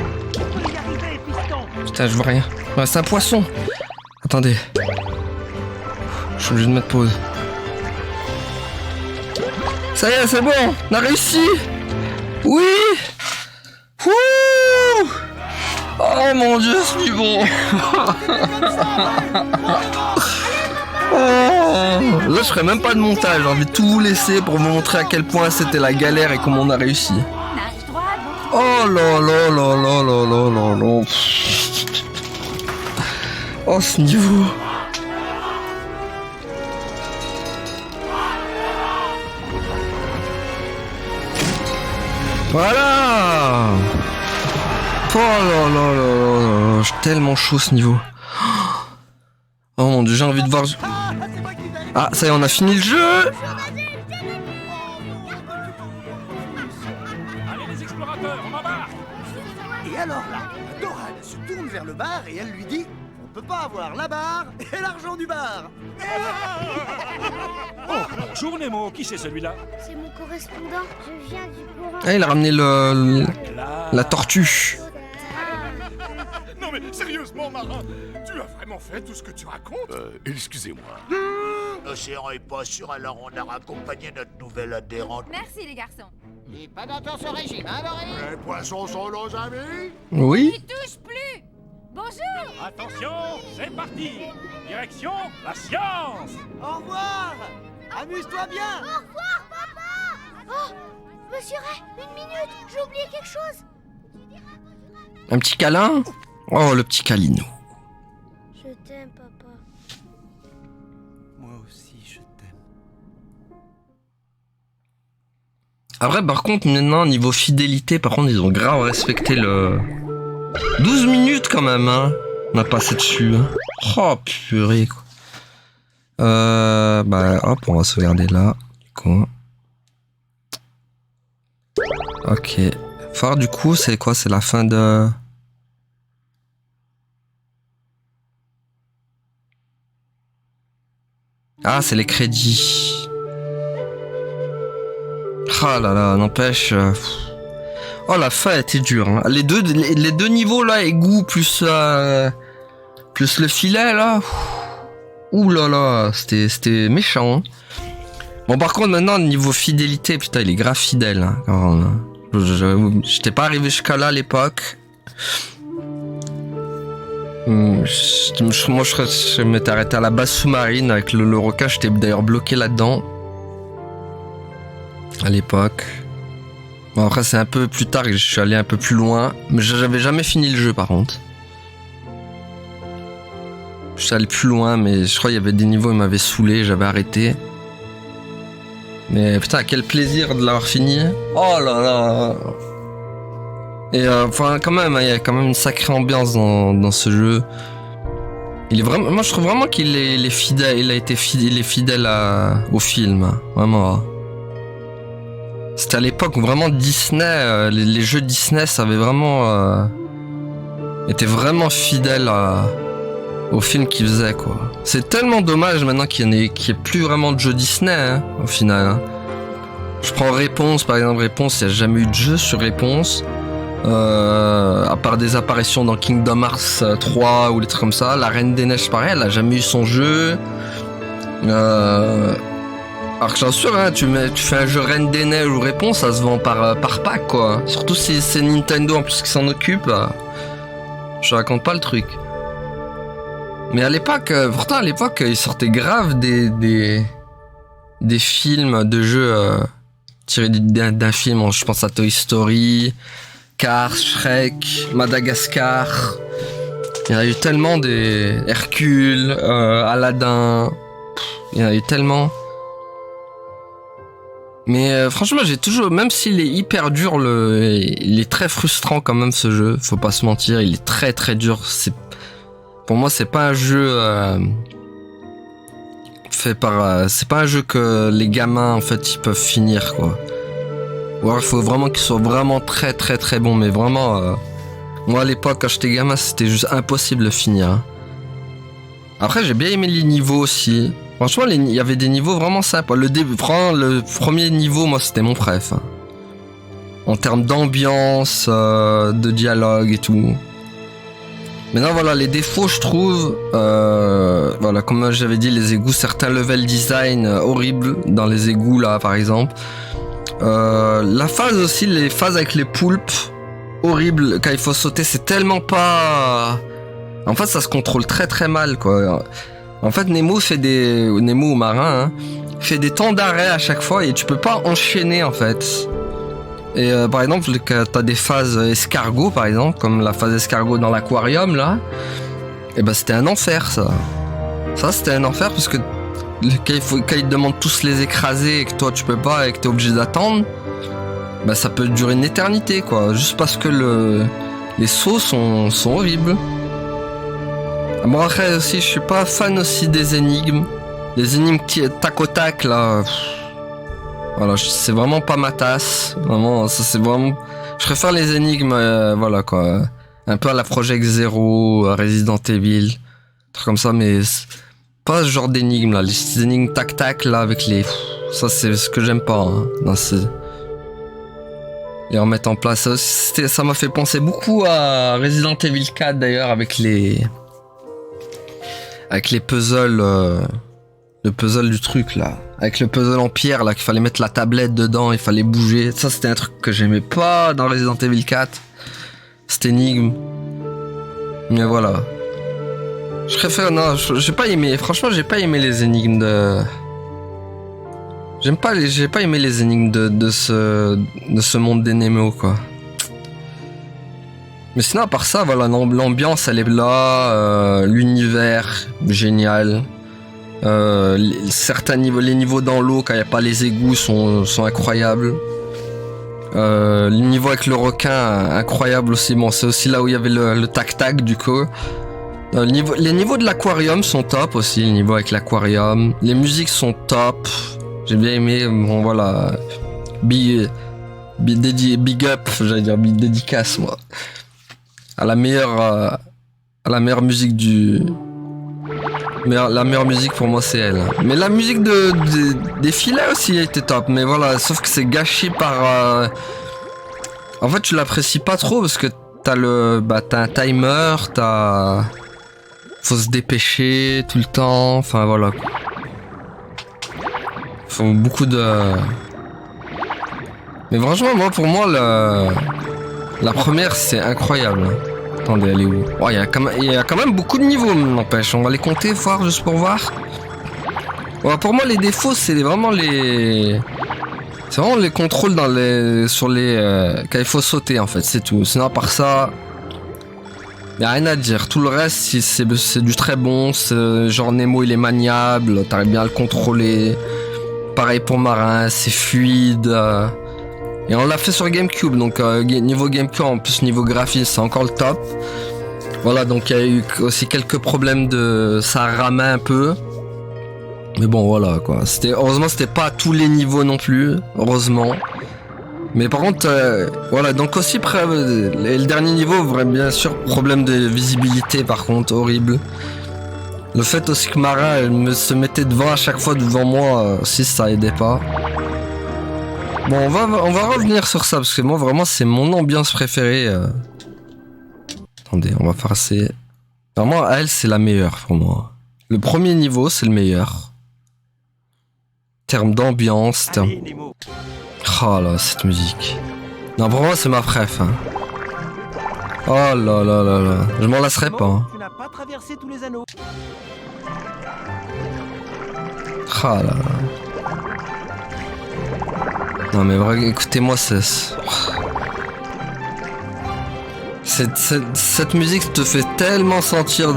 Putain, je vois rien. Ouais, c'est un poisson. Attendez. Je suis obligé de mettre pause. Ça y est, c'est bon, on a réussi. Oui. Ouh. Oh mon dieu, c'est bon. Oh. Là, je ferai même pas de montage. J'ai envie de tout vous laisser pour vous montrer à quel point c'était la galère et comment on a réussi. Oh là là là là là là là là. Oh, ce niveau. Voilà. Oh là là là là là. Je suis tellement chaud ce niveau. Oh mon dieu, j'ai envie de voir... Ah, ça y est, on a fini le jeu. Allez les explorateurs, on embarque. Et alors là, Doran se tourne vers le bar et elle lui dit: on peut pas avoir la barre et l'argent du bar. Oh, bonjour Nemo, qui c'est celui-là? C'est mon correspondant. Je viens du courant. Ah, il a ramené la tortue. Non mais sérieusement, Marin, tu as vraiment fait tout ce que tu racontes? Excusez-moi. L'océan est pas sûr, alors on a raccompagné notre nouvelle adhérente. Merci les garçons. Et pas d'attention régime, hein, Laurie? Les poissons sont nos amis. Oui. N'y touche plus. Bonjour. Attention, c'est parti. Direction la science. Au revoir. Amuse-toi bien. Au revoir, papa. Oh, monsieur Ray, une minute, j'ai oublié quelque chose. Un petit câlin. Oh, le petit câlino. Je t'aime, papa. Moi aussi, je t'aime. Après, par contre, maintenant, niveau fidélité, par contre, ils ont grave respecté le... 12 minutes quand même, hein. On a passé dessus. Hein. Oh, purée, quoi. Bah, hop, on va sauvegarder là. Quoi. Ok. Fort, du coup, c'est quoi? C'est la fin de... Ah, c'est les crédits. Ah là là, n'empêche... Oh, la fin était dure. Hein. Les deux niveaux là, égout plus le filet là. Ouh là là, c'était méchant. Hein. Bon, par contre, maintenant, niveau fidélité, putain, il est grave fidèle. Hein, quand même. J'étais pas arrivé jusqu'à là à l'époque. Moi, je m'étais arrêté à la base sous-marine avec le requin. J'étais d'ailleurs bloqué là-dedans. À l'époque. Bon, après, c'est un peu plus tard que je suis allé un peu plus loin. Mais j'avais jamais fini le jeu, par contre. Je suis allé plus loin, mais je crois qu'il y avait des niveaux qui m'avaient saoulé. J'avais arrêté. Mais putain, quel plaisir de l'avoir fini. Oh là là. Et enfin, quand même, il y a quand même une sacrée ambiance dans ce jeu. Il est vraiment, moi, je trouve vraiment qu'il est fidèle. Il est fidèle au film. Vraiment. C'était à l'époque où vraiment Disney, les jeux Disney, ça avait vraiment était vraiment fidèle au film qu'ils faisaient, quoi. C'est tellement dommage maintenant qu'il n'y ait plus vraiment de jeux Disney, hein, au final. Hein. Je prends Réponse, par exemple, Réponse, il n'y a jamais eu de jeu sur Réponse. À part des apparitions dans Kingdom Hearts 3 ou des trucs comme ça. La Reine des Neiges, pareil, elle a jamais eu son jeu. Alors que j'en suis sûr, hein, tu fais un jeu Reine des Neiges ou Réponse, ça se vend par pack, quoi. Surtout si c'est Nintendo en plus qui s'en occupe. Je raconte pas le truc. Mais à l'époque, pourtant à l'époque, ils sortaient grave des films de jeux tirés d'un film. Je pense à Toy Story, Cars, Shrek, Madagascar. Il y en a eu tellement, des Hercule, Aladdin. Il y en a eu tellement. Mais franchement, j'ai toujours, même s'il est hyper dur, il est très frustrant quand même ce jeu. Faut pas se mentir, il est très très dur. Pour moi, c'est pas un jeu c'est pas un jeu que les gamins en fait ils peuvent finir, quoi. Ou alors il faut vraiment qu'il soit vraiment très très très bon, mais vraiment. Moi à l'époque quand j'étais gamin, c'était juste impossible de finir. Hein. Après, j'ai bien aimé les niveaux aussi. Franchement, il y avait des niveaux vraiment sympas. Le premier niveau, moi, c'était mon préf. Hein. En termes d'ambiance, de dialogue et tout. Maintenant, voilà, les défauts, je trouve... voilà, comme j'avais dit, les égouts, certains level design horribles dans les égouts, là, par exemple. La phase aussi, les phases avec les poulpes, horribles. Quand il faut sauter, c'est tellement pas... En fait, ça se contrôle très très mal, quoi. En fait, Nemo ou marin, hein, fait des temps d'arrêt à chaque fois et tu peux pas enchaîner, en fait. Et par exemple, quand t'as des phases escargot, par exemple, comme la phase escargot dans l'aquarium, là, et ben c'était un enfer, ça. Ça, c'était un enfer parce que quand ils te demandent tous les écraser et que toi tu peux pas et que t'es obligé d'attendre, ben ça peut durer une éternité, quoi. Juste parce que les sauts sont horribles. Bon, après aussi, je suis pas fan aussi des énigmes. Les énigmes qui tac au tac, là. Voilà, c'est vraiment pas ma tasse. Vraiment, ça c'est vraiment... Je préfère les énigmes, voilà quoi. Un peu à la Project Zero, à Resident Evil. Trucs comme ça, mais... Pas ce genre d'énigmes, là. Les énigmes tac tac, là, avec les... Ça, c'est ce que j'aime pas, hein. Non, et en mettre en place... Ça m'a fait penser beaucoup à Resident Evil 4, d'ailleurs, avec les puzzles, le puzzle du truc là, avec le puzzle en pierre là, qu'il fallait mettre la tablette dedans, il fallait bouger. Ça c'était un truc que j'aimais pas dans Resident Evil 4, cette énigme. Mais voilà. Je préfère, non, j'ai pas aimé, franchement j'ai pas aimé les énigmes de... J'ai pas aimé les énigmes de ce monde des Nemo, quoi. Mais sinon, à part ça, voilà, l'ambiance, elle est là, l'univers, génial. Certains niveaux, les niveaux dans l'eau, quand il n'y a pas les égouts, sont incroyables. Le niveau avec le requin, incroyable aussi. Bon, c'est aussi là où il y avait le tac-tac, du coup. Les niveaux de l'aquarium sont top aussi, les niveaux avec l'aquarium. Les musiques sont top. J'ai bien aimé, bon, voilà. Big up, j'allais dire, big dédicace, moi. À la meilleure musique la meilleure musique pour moi c'est elle. Mais la musique des filets aussi était top. Mais voilà, sauf que c'est gâché par... En fait tu l'apprécies pas trop parce que t'as un timer, faut se dépêcher tout le temps. Enfin voilà. Faut beaucoup de... Mais franchement pour moi la première, c'est incroyable. Attendez, elle est où? Oh, il y a quand même beaucoup de niveaux, n'empêche. On va les compter, voir, juste pour voir. Ouais, pour moi, les défauts, c'est vraiment les... C'est vraiment les contrôles quand il faut sauter, en fait. C'est tout. Sinon, à part ça... Il n'y a rien à dire. Tout le reste, c'est du très bon. Genre, Nemo, il est maniable. T'arrives bien à le contrôler. Pareil pour Marin, c'est fluide. Et on l'a fait sur GameCube, donc niveau GameCube, en plus niveau graphisme, c'est encore le top. Voilà, donc il y a eu aussi quelques problèmes ça ramait un peu. Mais bon, voilà quoi. Heureusement, c'était pas à tous les niveaux non plus, heureusement. Mais par contre, voilà, donc aussi, le dernier niveau, bien sûr, problème de visibilité par contre, horrible. Le fait aussi que Marin, elle se mettait devant à chaque fois devant moi, si ça aidait pas. Bon, on va revenir sur ça, parce que moi, vraiment, c'est mon ambiance préférée. Attendez, on va faire assez... Vraiment, elle, c'est la meilleure pour moi. Le premier niveau, c'est le meilleur. Terme d'ambiance, terme... Oh là, cette musique. Non, pour moi, c'est ma préf. Hein. Oh là là là là. Je m'en lasserai pas. Hein. Tu n'as pas traversé tous les anneaux. Oh là là. Non mais vraiment, écoutez-moi, cette musique te fait tellement sentir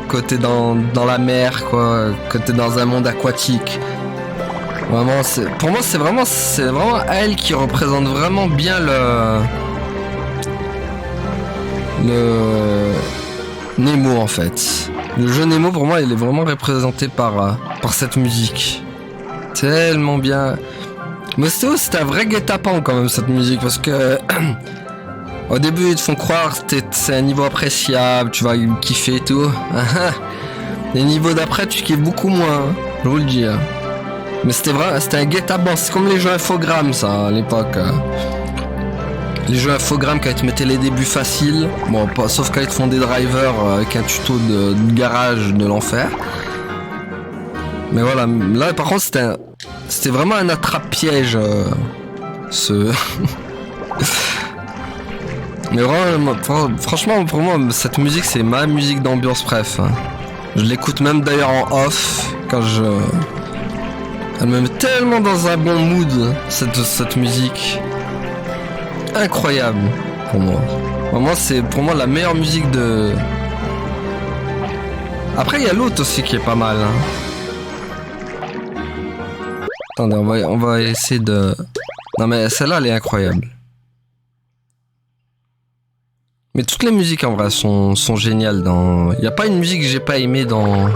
côté dans la mer, quoi, côté dans un monde aquatique. Vraiment, pour moi, c'est vraiment elle qui représente vraiment bien le Nemo en fait. Le jeu Nemo pour moi, il est vraiment représenté par cette musique. Tellement bien. Mais c'était un vrai guet-apens quand même cette musique parce que au début ils te font croire que c'est un niveau appréciable, tu vas kiffer et tout. Les niveaux d'après tu kiffes beaucoup moins, je vous le dis. Mais c'était un guet-apens, c'est comme les jeux infogrammes ça à l'époque. Les jeux infogrammes quand ils te mettaient les débuts faciles, bon sauf quand ils te font des drivers avec un tuto de garage de l'enfer. Mais voilà, là par contre c'était vraiment un attrape-piège Mais vraiment, franchement pour moi cette musique c'est ma musique d'ambiance bref. Je l'écoute même d'ailleurs en off quand elle me met tellement dans un bon mood cette musique. Incroyable pour moi. Vraiment c'est pour moi la meilleure musique de... Après il y a l'autre aussi qui est pas mal. Attendez, on va essayer de... Non mais celle-là elle est incroyable. Mais toutes les musiques en vrai sont géniales dans... Il n'y a pas une musique que j'ai pas aimée dans...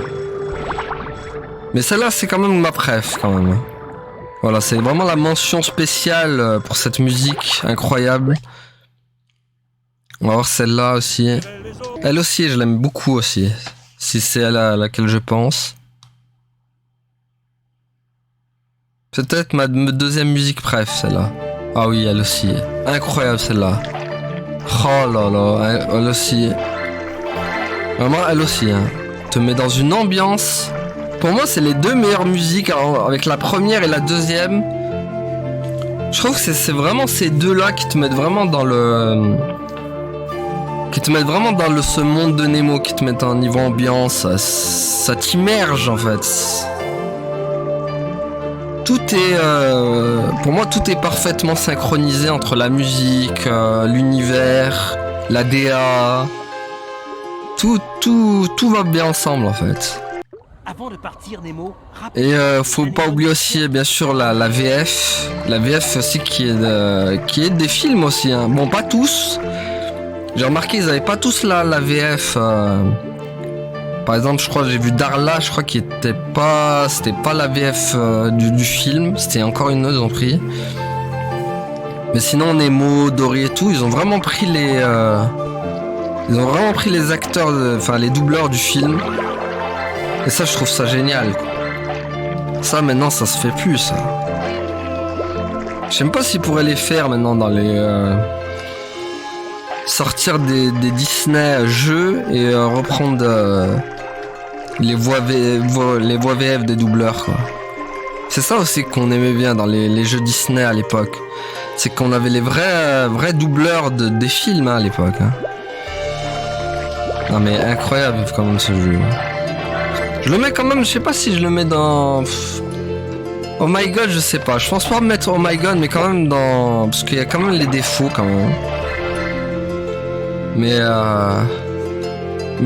Mais celle-là c'est quand même ma préf quand même. Voilà, c'est vraiment la mention spéciale pour cette musique incroyable. On va voir celle-là aussi. Elle aussi, je l'aime beaucoup aussi. Si c'est elle à laquelle je pense. C'est peut-être ma deuxième musique préf, celle-là. Ah oui, elle aussi. Incroyable celle-là. Oh là là, elle aussi. Vraiment, elle aussi. Hein. Te met dans une ambiance... Pour moi, c'est les deux meilleures musiques, alors, avec la première et la deuxième. Je trouve que c'est vraiment ces deux-là qui te mettent vraiment dans le... ce monde de Nemo, qui te mettent en niveau ambiance. Ça t'immerge, en fait. Tout est... pour moi, tout est parfaitement synchronisé entre la musique, l'univers, la DA. Tout va bien ensemble, en fait. Avant de partir, Nemo, Et faut pas oublier aussi bien sûr la VF. La VF aussi qui est des films aussi. Hein. Bon, pas tous. J'ai remarqué ils avaient pas tous la VF. Par exemple, je crois j'ai vu Darla, je crois qu'il était pas. C'était pas la VF du film. C'était encore une autre, ils ont pris. Mais sinon Nemo, Dory et tout, ils ont vraiment pris les. Ils ont vraiment pris les acteurs, enfin les doubleurs du film. Et ça, je trouve ça génial. Ça, maintenant, ça se fait plus, ça. Je sais même pas s'ils pourraient les faire maintenant dans les... sortir des Disney jeux et reprendre les voix VF des doubleurs, quoi. C'est ça aussi qu'on aimait bien dans les jeux Disney à l'époque. C'est qu'on avait les vrais doubleurs des films hein, à l'époque. Hein. Non mais incroyable quand même ce jeu. Je le mets quand même, je sais pas si je le mets dans... Oh my god, je sais pas. Je pense pas me mettre Oh my god, mais quand même dans... Parce qu'il y a quand même les défauts quand même. Mais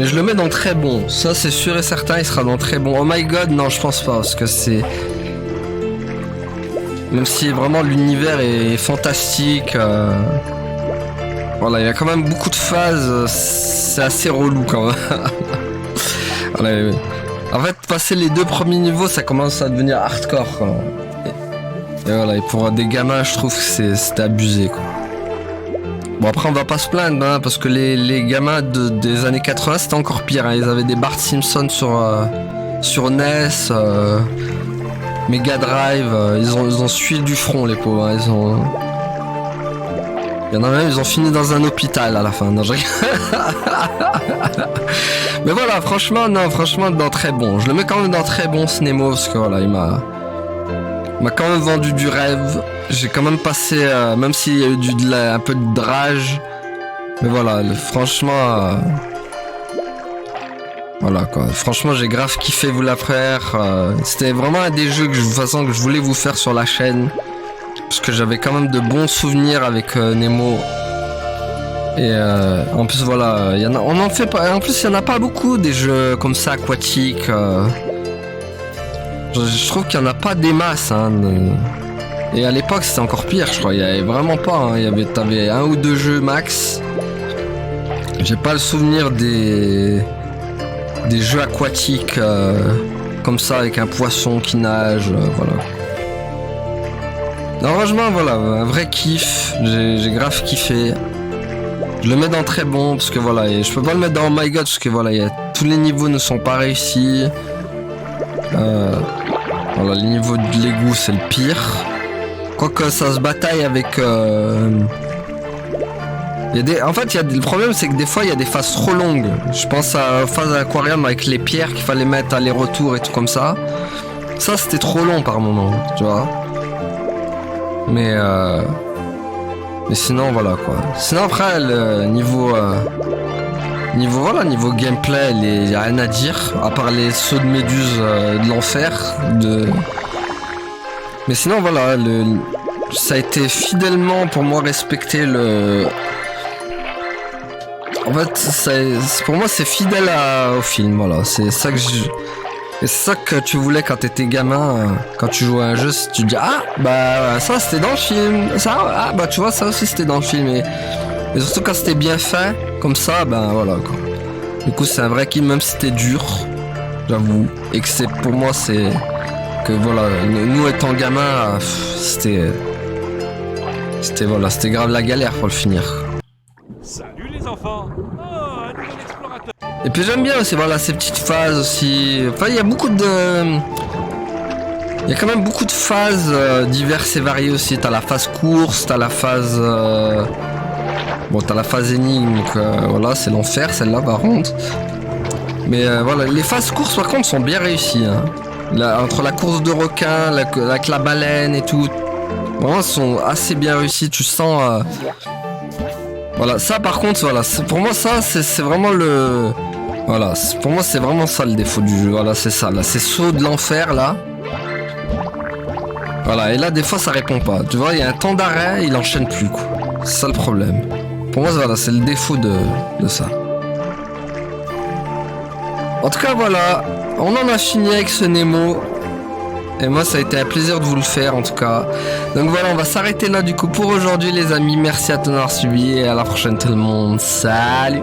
je le mets dans très bon. Ça c'est sûr et certain, il sera dans très bon. Oh my god, non, je pense pas. Parce que c'est... Même si vraiment l'univers est fantastique... Voilà, il y a quand même beaucoup de phases. C'est assez relou quand même. Voilà, en fait, passer les 2 premiers niveaux, ça commence à devenir hardcore, quoi. Et voilà, et pour des gamins, je trouve que c'était abusé, quoi. Bon, après, on va pas se plaindre, hein, parce que les gamins des années 80, c'était encore pire. Hein. Ils avaient des Bart Simpson sur NES. Mega Drive, ils ont suivi du front les pauvres, hein, il y en a même, ils ont fini dans un hôpital à la fin. Non, mais voilà, franchement, dans très bon. Je le mets quand même dans très bon ce Nemo parce que voilà, il m'a quand même vendu du rêve. J'ai quand même passé, même s'il y a eu un peu de drage, mais voilà, franchement, voilà quoi. Franchement, j'ai grave kiffé vous la faire. C'était vraiment un des jeux que je voulais vous faire sur la chaîne. Parce que j'avais quand même de bons souvenirs avec Nemo. Et en plus voilà, on en fait pas. En plus il y en a pas beaucoup des jeux comme ça aquatiques. Je trouve qu'il y en a pas des masses. Hein, et à l'époque c'était encore pire, je crois. Il y avait vraiment pas. Hein, t'avais 1 ou 2 jeux max. J'ai pas le souvenir des jeux aquatiques comme ça avec un poisson qui nage. Voilà. Non, franchement, voilà, un vrai kiff, j'ai grave kiffé. Je le mets dans très bon, parce que voilà, et je peux pas le mettre dans Oh My God, parce que voilà, tous les niveaux ne sont pas réussis. Voilà, les niveaux de l'égout, c'est le pire. Quoique ça se bataille avec... En fait, le problème, c'est que des fois, il y a des phases trop longues. Je pense à la phase aquarium avec les pierres qu'il fallait mettre aller-retour et tout comme ça. Ça, c'était trop long par moment, tu vois. Mais sinon voilà quoi. Sinon après le niveau gameplay, il y a rien à dire à part les sauts de méduse de l'enfer. Mais sinon voilà, ça a été fidèlement pour moi respecté le. En fait, pour moi c'est fidèle au film. Voilà, c'est ça que Et c'est ça que tu voulais quand t'étais gamin, quand tu jouais à un jeu, tu te dis ah bah ça c'était dans le film, ça bah tu vois ça aussi c'était dans le film et surtout quand c'était bien fait comme ça ben voilà quoi. Du coup c'est un vrai kiff même si c'était dur, j'avoue, et que pour moi c'est que voilà nous étant gamins c'était grave la galère pour le finir. Salut les enfants. Oh, un nouvel explorateur. Et puis j'aime bien aussi voilà ces petites phases aussi. Enfin il y a quand même beaucoup de phases diverses et variées aussi. T'as la phase course, t'as la phase t'as la phase énigme, donc voilà c'est l'enfer celle-là par contre. Mais voilà les phases courses par contre sont bien réussies. Hein. Entre la course de requin, avec la baleine et tout, vraiment sont assez bien réussies. Tu sens voilà ça par contre voilà pour moi ça c'est vraiment le. Voilà, pour moi c'est vraiment ça le défaut du jeu, voilà c'est ça, là c'est saut de l'enfer là. Voilà, et là des fois ça répond pas, tu vois, il y a un temps d'arrêt, il enchaîne plus quoi, c'est ça le problème. Pour moi voilà, c'est le défaut de ça. En tout cas voilà, on en a fini avec ce Nemo. Et moi ça a été un plaisir de vous le faire en tout cas. Donc voilà, on va s'arrêter là du coup pour aujourd'hui les amis, merci à tous d'avoir suivi et à la prochaine tout le monde, salut.